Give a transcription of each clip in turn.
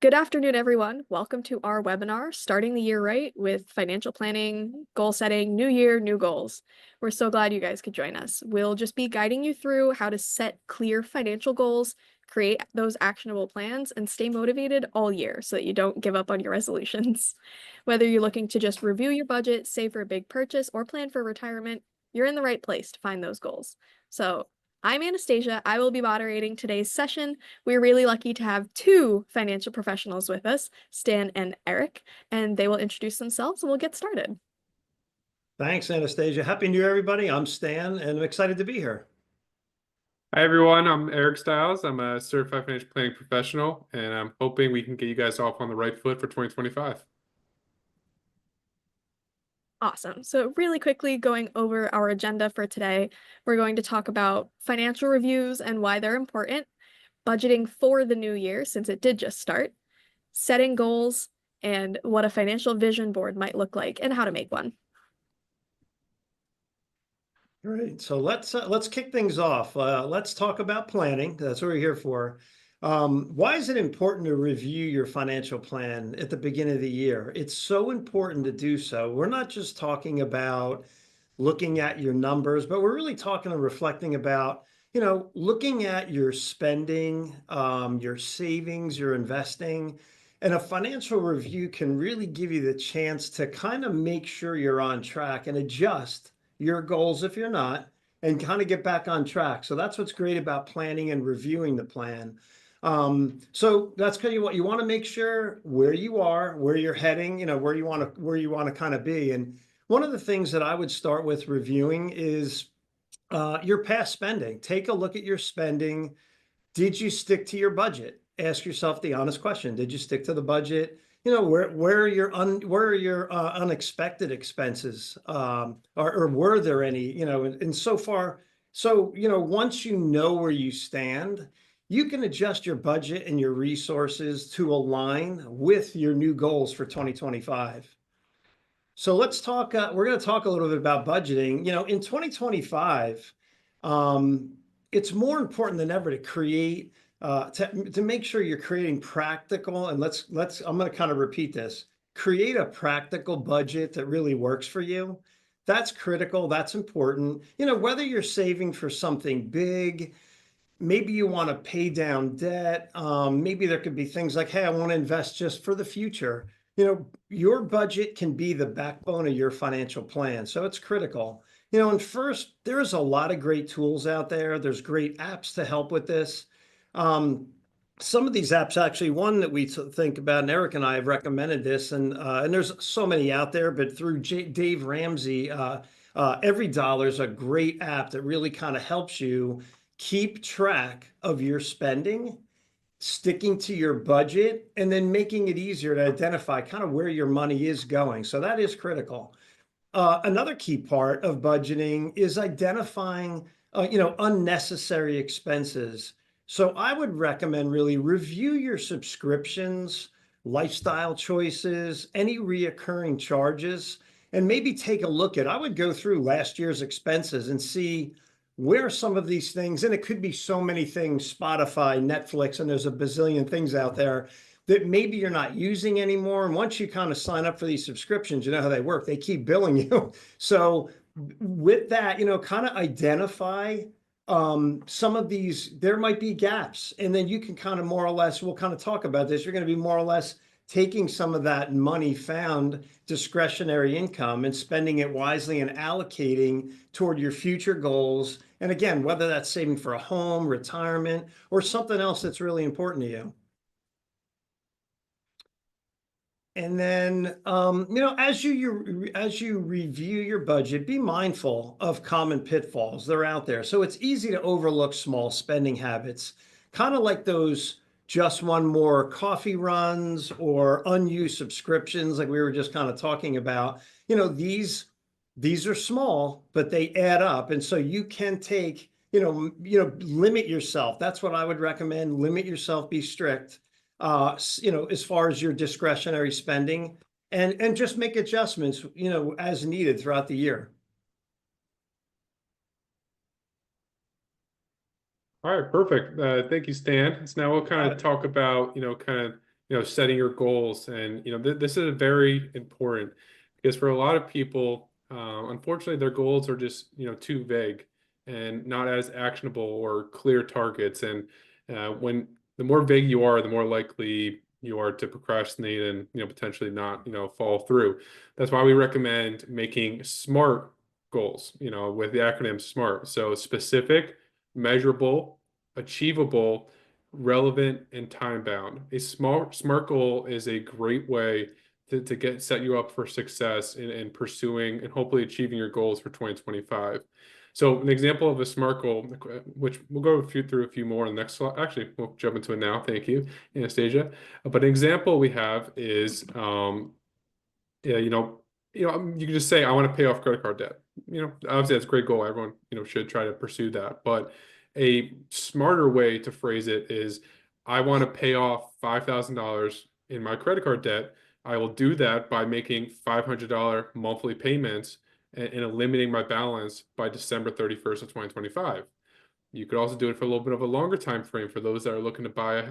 Good afternoon, everyone. Welcome to our webinar, Starting the Year Right with Financial Planning, Goal Setting, New Year, New Goals. We're so glad you guys could join us. We'll just be guiding you through how to set clear financial goals, create those actionable plans, and stay motivated all year so that you don't give up on your resolutions. Whether you're looking to just review your budget, save for a big purchase, or plan for retirement, you're in the right place to find those goals. So I'm Anastasia. I will be moderating today's session. We're really lucky to have two financial professionals with us, Stan and Eric, and they will introduce themselves and we'll get started. Thanks, Anastasia. Happy New Year, everybody. I'm Stan, and I'm excited to be here. Hi everyone, I'm Eric Stiles. I'm a certified financial planning professional, and I'm hoping we can get you guys off on the right foot for 2025. Awesome. So really quickly going over our agenda for today, we're going to talk about financial reviews and why they're important, budgeting for the new year since it did just start, setting goals, and what a financial vision board might look like and how to make one. Great. So let's kick things off. Let's talk about planning. That's what we're here for. Why is it important to review your financial plan at the beginning of the year? It's so important to do so. We're not just talking about looking at your numbers, but we're really talking and reflecting about, looking at your spending, your savings, your investing. And a financial review can really give you the chance to kind of make sure you're on track and adjust your goals if you're not, and kind of get back on track. So that's what's great about planning and reviewing the plan. So that's kind of what you want to make sure where you are, where you're heading, where you want to kind of be. And one of the things that I would start with reviewing is your past spending. Take a look at your spending. Did you stick to your budget? Ask yourself the honest question. Did you stick to the budget? Where are your unexpected expenses, or were there any? And so far, once you know where you stand, you can adjust your budget and your resources to align with your new goals for 2025. So let's talk. We're going to talk a little bit about budgeting. In 2025, it's more important than ever to create to make sure you're creating practical, and I'm going to kind of repeat this, create a practical budget that really works for you. That's critical. That's important. Whether you're saving for something big, maybe you want to pay down debt. Maybe there could be things like, hey, I want to invest just for the future. Your budget can be the backbone of your financial plan. So it's critical. And first, there's a lot of great tools out there. There's great apps to help with this. Some of these apps, actually, one that we think about, and Eric and I have recommended this, and there's so many out there, but through Dave Ramsey, Every Dollar is a great app that really kind of helps you keep track of your spending, sticking to your budget, and then making it easier to identify kind of where your money is going. So that is critical. Another key part of budgeting is identifying, unnecessary expenses. So I would recommend really review your subscriptions, lifestyle choices, any reoccurring charges, and maybe take a look at, I would go through last year's expenses and see where some of these things, and it could be so many things, Spotify, Netflix, and there's a bazillion things out there that maybe you're not using anymore. And once you kind of sign up for these subscriptions, you know how they work. They keep billing you. So with that, kind of identify some of these, there might be gaps. And then you can kind of more or less, we'll kind of talk about this. You're going to be more or less taking some of that money found discretionary income and spending it wisely and allocating toward your future goals. And again, whether that's saving for a home, retirement, or something else that's really important to you. And then, as you review your budget, be mindful of common pitfalls. They're out there. So it's easy to overlook small spending habits, kind of like those just one more coffee runs or unused subscriptions, like we were just kind of talking about. These are small, but they add up. And so you can take, limit yourself. That's what I would recommend. Limit yourself, be strict. As far as your discretionary spending, and just make adjustments, as needed throughout the year. All right, perfect. Thank you, Stan. So now we'll kind of talk about, kind of setting your goals. And, this is very important because for a lot of people, unfortunately, their goals are just, too vague and not as actionable or clear targets. And when the more vague you are, the more likely you are to procrastinate and, potentially not, follow through. That's why we recommend making SMART goals, with the acronym SMART. So specific, measurable, achievable, relevant, and time bound. A SMART goal is a great way to set you up for success in pursuing and hopefully achieving your goals for 2025. So an example of a SMART goal, which we'll go through a few more in the next slide. Actually, we'll jump into it now. Thank you, Anastasia. But an example we have is, yeah, you can just say, I want to pay off credit card debt. Obviously that's a great goal. Everyone, should try to pursue that. But a smarter way to phrase it is, I want to pay off $5,000 in my credit card debt. I will do that by making $500 monthly payments and eliminating my balance by December 31st of 2025. You could also do it for a little bit of a longer time frame for those that are looking to buy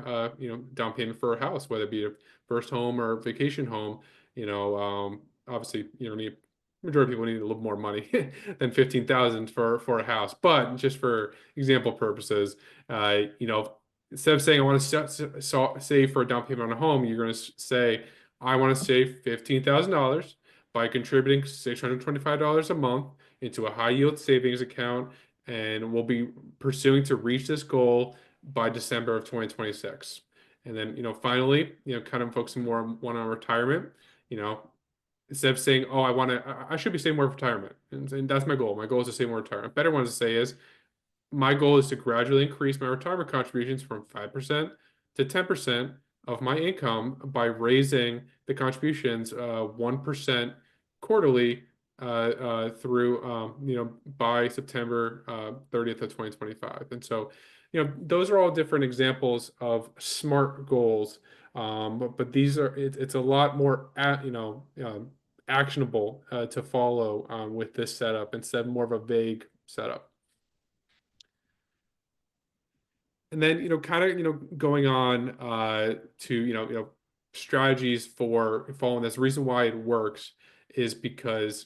down payment for a house, whether it be a first home or vacation home. Obviously, majority of people need a little more money than 15,000 for a house. But just for example purposes, instead of saying I want to save for a down payment on a home, you're going to say I want to save $15,000 by contributing $625 a month into a high yield savings account, and we'll be pursuing to reach this goal by December of 2026. And then, finally, kind of focusing more on retirement, instead of saying, oh, I should be saving more for retirement. And that's my goal. My goal is to save more retirement. A better one to say is, my goal is to gradually increase my retirement contributions from 5% to 10% of my income by raising the contributions 1% quarterly through by September 30th of 2025. And so those are all different examples of SMART goals, but these are it's a lot more actionable to follow with this setup instead of more of a vague setup. And then kind of going on to strategies for following this. The reason why it works is because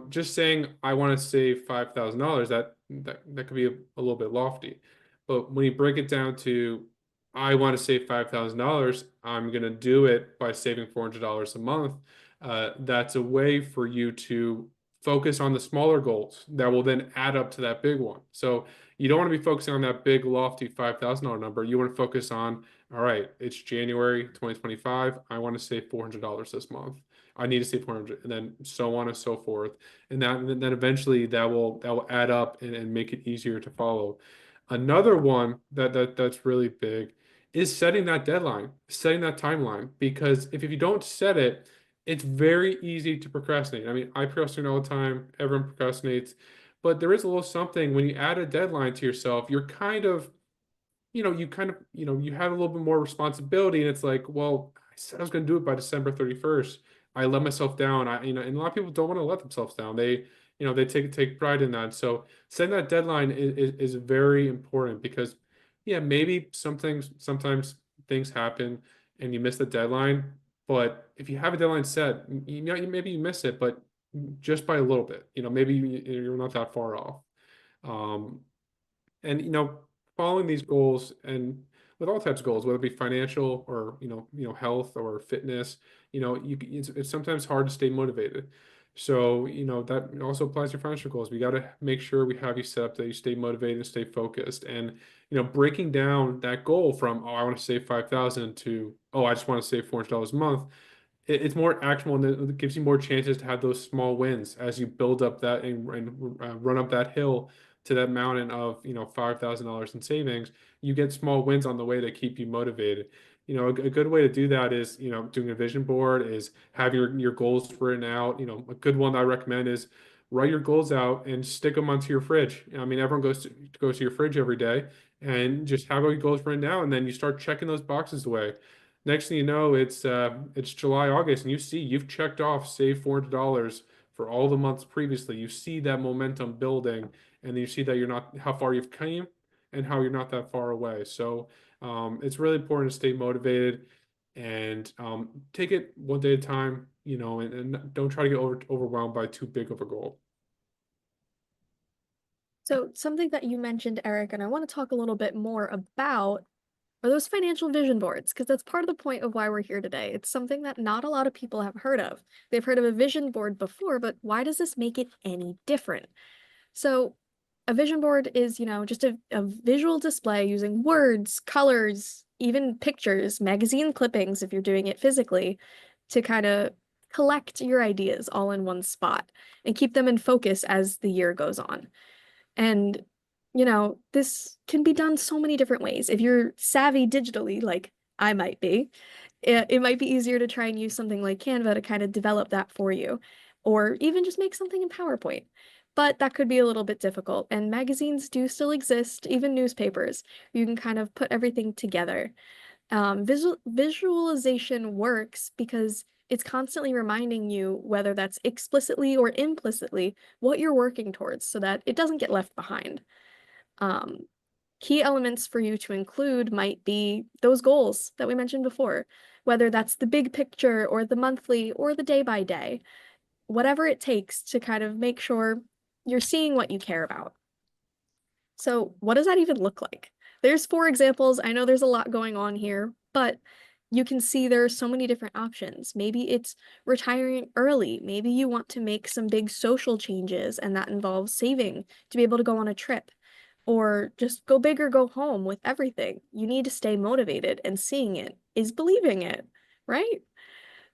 just saying I want to save $5,000, that could be a little bit lofty. But when you break it down to I want to save $5,000, I'm going to do it by saving $400 a month. That's a way for you to focus on the smaller goals that will then add up to that big one. So you don't want to be focusing on that big lofty $5,000 number. You want to focus on, all right, it's January 2025. I want to save $400 this month. I need to save 400, and then so on and so forth. And then eventually that will add up and make it easier to follow. Another one that's really big is setting that deadline, setting that timeline, because if you don't set it, it's very easy to procrastinate. I mean, I procrastinate all the time. Everyone procrastinates, but there is a little something when you add a deadline to yourself. You're kind of, you have a little bit more responsibility, and it's like, well, I said I was going to do it by December 31st. I let myself down. And a lot of people don't want to let themselves down. They take pride in that. So setting that deadline is very important because, yeah, maybe sometimes things happen and you miss the deadline. But if you have a deadline set, maybe you miss it, but just by a little bit. Maybe you're not that far off. And following these goals, and with all types of goals, whether it be financial or health or fitness, it's sometimes hard to stay motivated. So that also applies to financial goals. We got to make sure we have you set up that you stay motivated and stay focused. And breaking down that goal from, oh, I want to save 5,000 to, oh, I just want to save $400 a month. It's more actionable, and it gives you more chances to have those small wins as you build up that and run up that hill to that mountain of $5,000 in savings. You get small wins on the way that keep you motivated. A good way to do that is doing a vision board, is having your goals written out. A good one that I recommend is write your goals out and stick them onto your fridge. I mean, everyone goes to your fridge every day, and just have all your goals written down, and then you start checking those boxes away. Next thing you know, it's July, August, and you've checked off save $400 for all the months previously. You see that momentum building, and you see that how far you've came and how you're not that far away. So it's really important to stay motivated. and take it one day at a time, and don't try to get overwhelmed by too big of a goal. So something that you mentioned, Eric, and I want to talk a little bit more about are those financial vision boards, because that's part of the point of why we're here today. It's something that not a lot of people have heard of. They've heard of a vision board before, but why does this make it any different? So a vision board is, just a visual display using words, colors, even pictures, magazine clippings if you're doing it physically, to kind of collect your ideas all in one spot and keep them in focus as the year goes on. And, this can be done so many different ways. If you're savvy digitally, like I might be, it might be easier to try and use something like Canva to kind of develop that for you, or even just make something in PowerPoint. But that could be a little bit difficult. And magazines do still exist, even newspapers. You can kind of put everything together. Visualization works because it's constantly reminding you, whether that's explicitly or implicitly, what you're working towards so that it doesn't get left behind. Key elements for you to include might be those goals that we mentioned before, whether that's the big picture or the monthly or the day by day, whatever it takes to kind of make sure you're seeing what you care about. So what does that even look like? There's 4 examples. I know there's a lot going on here, but you can see there are so many different options. Maybe it's retiring early. Maybe you want to make some big social changes, and that involves saving to be able to go on a trip. Or just go big or go home with everything. You need to stay motivated, and seeing it is believing it, right?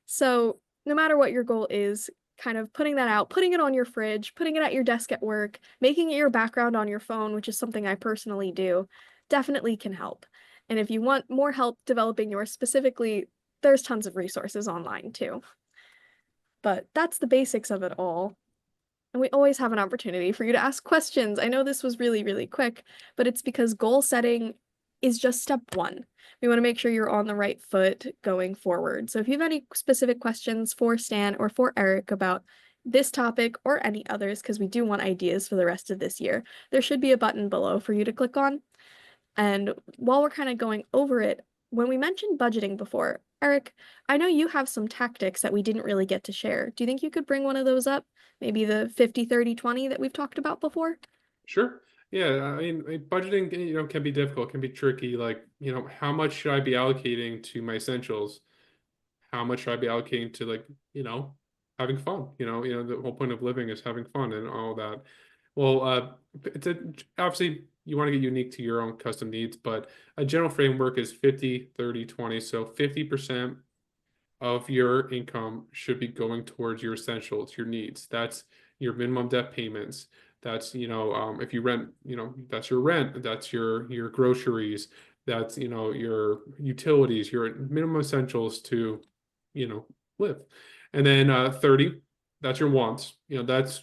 So no matter what your goal is, kind of putting that out, putting it on your fridge, putting it at your desk at work, making it your background on your phone, which is something I personally do, definitely can help. And if you want more help developing yours specifically, there's tons of resources online too. But that's the basics of it all. And we always have an opportunity for you to ask questions. I know this was really, really quick, but it's because goal setting is just step 1. We want to make sure you're on the right foot going forward. So if you have any specific questions for Stan or for Eric about this topic or any others, because we do want ideas for the rest of this year, there should be a button below for you to click on. And while we're kind of going over it, when we mentioned budgeting before, Eric, I know you have some tactics that we didn't really get to share. Do you think you could bring one of those up? Maybe the 50-30-20 that we've talked about before? Sure. Yeah, I mean, budgeting, can be difficult, can be tricky. Like, how much should I be allocating to my essentials? How much should I be allocating to, like, having fun? The whole point of living is having fun and all that. Well, obviously you want to get unique to your own custom needs, but a general framework is 50-30-20. So 50% of your income should be going towards your essentials, your needs. That's your minimum debt payments. That's, if you rent, that's your rent, that's your groceries, that's, your utilities, your minimum essentials to, live. And then 30, that's your wants. That's,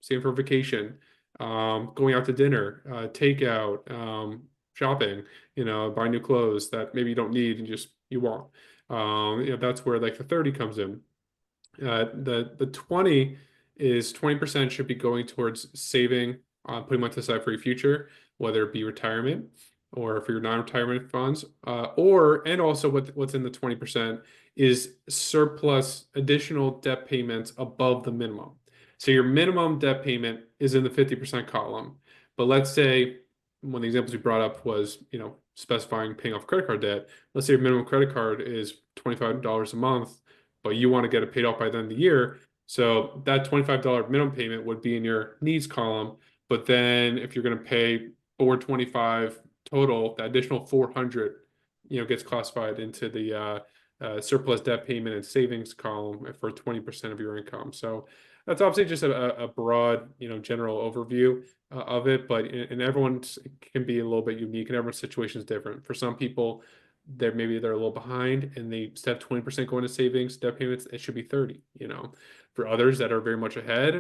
same for vacation, going out to dinner, takeout, shopping, buy new clothes that maybe you don't need and just you want. That's where like the 30 comes in. The 20 is 20% should be going towards saving, putting money aside for your future, whether it be retirement or for your non-retirement funds, and also what's in the 20% is surplus additional debt payments above the minimum. So your minimum debt payment is in the 50% column, but let's say one of the examples we brought up was, specifying paying off credit card debt. Let's say your minimum credit card is $25 a month, but you want to get it paid off by the end of the year. So that $25 minimum payment would be in your needs column. But then if you're going to pay $425 total, the additional $400, gets classified into the surplus debt payment and savings column for 20% of your income. So that's obviously just a broad, general overview of it, but and everyone's can be a little bit unique, and everyone's situation is different. For some people, they're a little behind, and they step 20% going to savings, debt payments. It should be 30. For others that are very much ahead,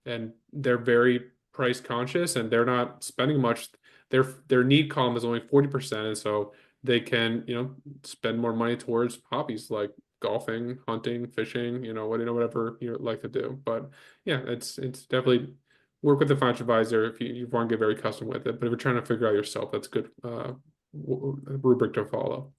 and they're very price conscious, and they're not spending much. Their need column is only 40%, and so they can spend more money towards hobbies like golfing, hunting, fishing, whatever you like to do. But yeah, it's definitely work with a financial advisor if you want to get very custom with it. But if you're trying to figure out yourself, that's a good rubric to follow.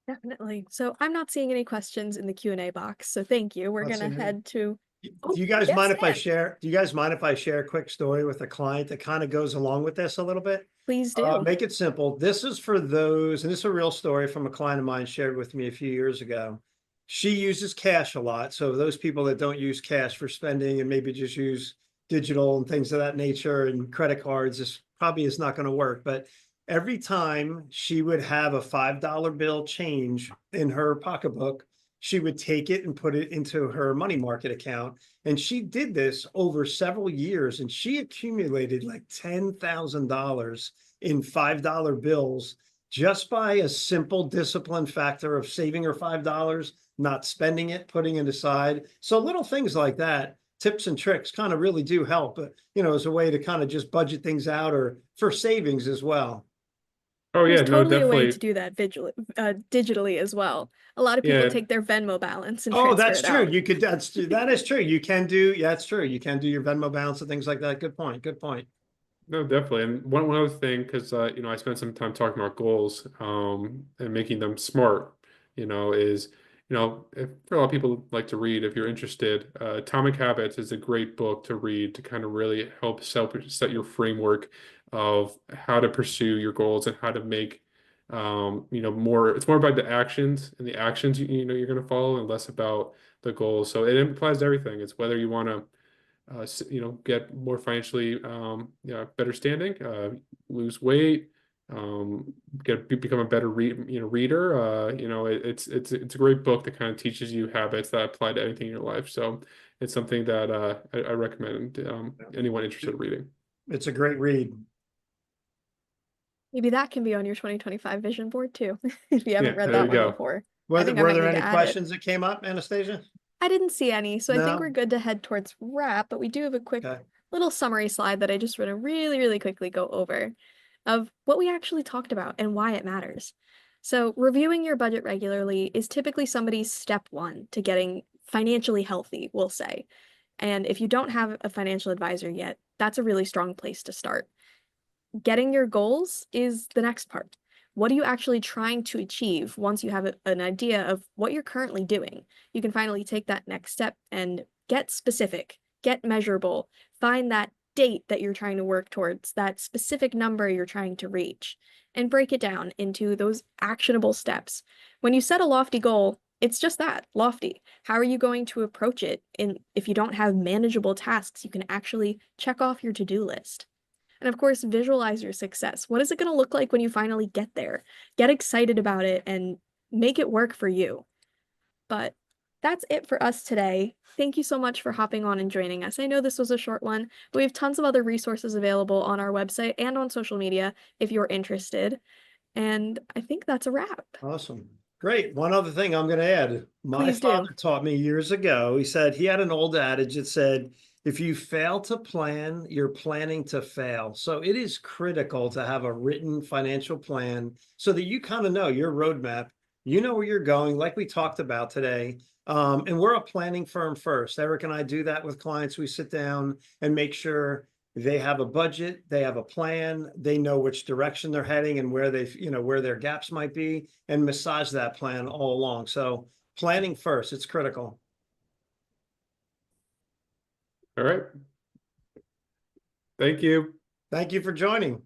Definitely. So I'm not seeing any questions in the Q&A box, so thank you. We're Let's gonna see here. head to. Do Oh, you guys yes, mind if I ma'am. share? Do you guys mind if I share a quick story with a client that kind of goes along with this a little bit? Please do. Make it simple. This is for those, and this is a real story from a client of mine shared with me a few years ago. She uses cash a lot. So those people that don't use cash for spending and maybe just use digital and things of that nature and credit cards, this probably is not going to work. But every time she would have a $5 bill change in her pocketbook, she would take it and put it into her money market account. And she did this over several years, and she accumulated like $10,000 in $5 bills just by a simple discipline factor of saving her $5, not spending it, putting it aside. So little things like that, tips and tricks kind of really do help, but as a way to kind of just budget things out or for savings as well. Oh There's yeah, no, totally a way to definitely. do that digitally as well. A lot of people Yeah. take their Venmo balance and Oh, transfer that's it true. out. You could, that is true. You can do, yeah, that's true. You can do your Venmo balance and things like that. Good point. Good point. No, definitely. And one other thing, because I spent some time talking about goals, and making them smart, is, if for a lot of people like to read, if you're interested, Atomic Habits is a great book to read to kind of really help set your framework of how to pursue your goals and how to make, more. It's more about the actions and the actions you're going to follow, and less about the goals. So it implies everything. It's whether you want to get more financially, better standing, lose weight, become a better reader. It's a great book that kind of teaches you habits that apply to anything in your life. So it's something that I recommend anyone interested in reading. It's a great read. Maybe that can be on your 2025 vision board too, if you haven't Yeah, read there that you one go. before. Were I there, think I were might there need to any add it. questions that came up, Anastasia? I didn't see any, so I think No? we're good to head towards wrap, but we do have a quick Okay. little summary slide that I just want to really, really quickly go over of what we actually talked about and why it matters. So, reviewing your budget regularly is typically somebody's step one to getting financially healthy, we'll say. And if you don't have a financial advisor yet, that's a really strong place to start. Getting your goals is the next part. What are you actually trying to achieve once you have an idea of what you're currently doing? You can finally take that next step and get specific, get measurable, find that date that you're trying to work towards, that specific number you're trying to reach, and break it down into those actionable steps. When you set a lofty goal, it's just that, lofty. How are you going to approach it? And if you don't have manageable tasks, you can actually check off your to-do list. And of course, visualize your success. What is it going to look like when you finally get there? Get excited about it and make it work for you. But that's it for us today. Thank you so much for hopping on and joining us. I know this was a short one, but we have tons of other resources available on our website and on social media if you're interested. And I think that's a wrap. Awesome. Great. One other thing I'm going to add. My Please do. father taught me years ago. He said he had an old adage that said, if you fail to plan, you're planning to fail. So it is critical to have a written financial plan so that you kind of know your roadmap. You know where you're going, like we talked about today. And we're a planning firm first. Eric and I do that with clients. We sit down and make sure they have a budget, they have a plan, they know which direction they're heading and where where their gaps might be, and massage that plan all along. So planning first, it's critical. All right. Thank you. Thank you for joining.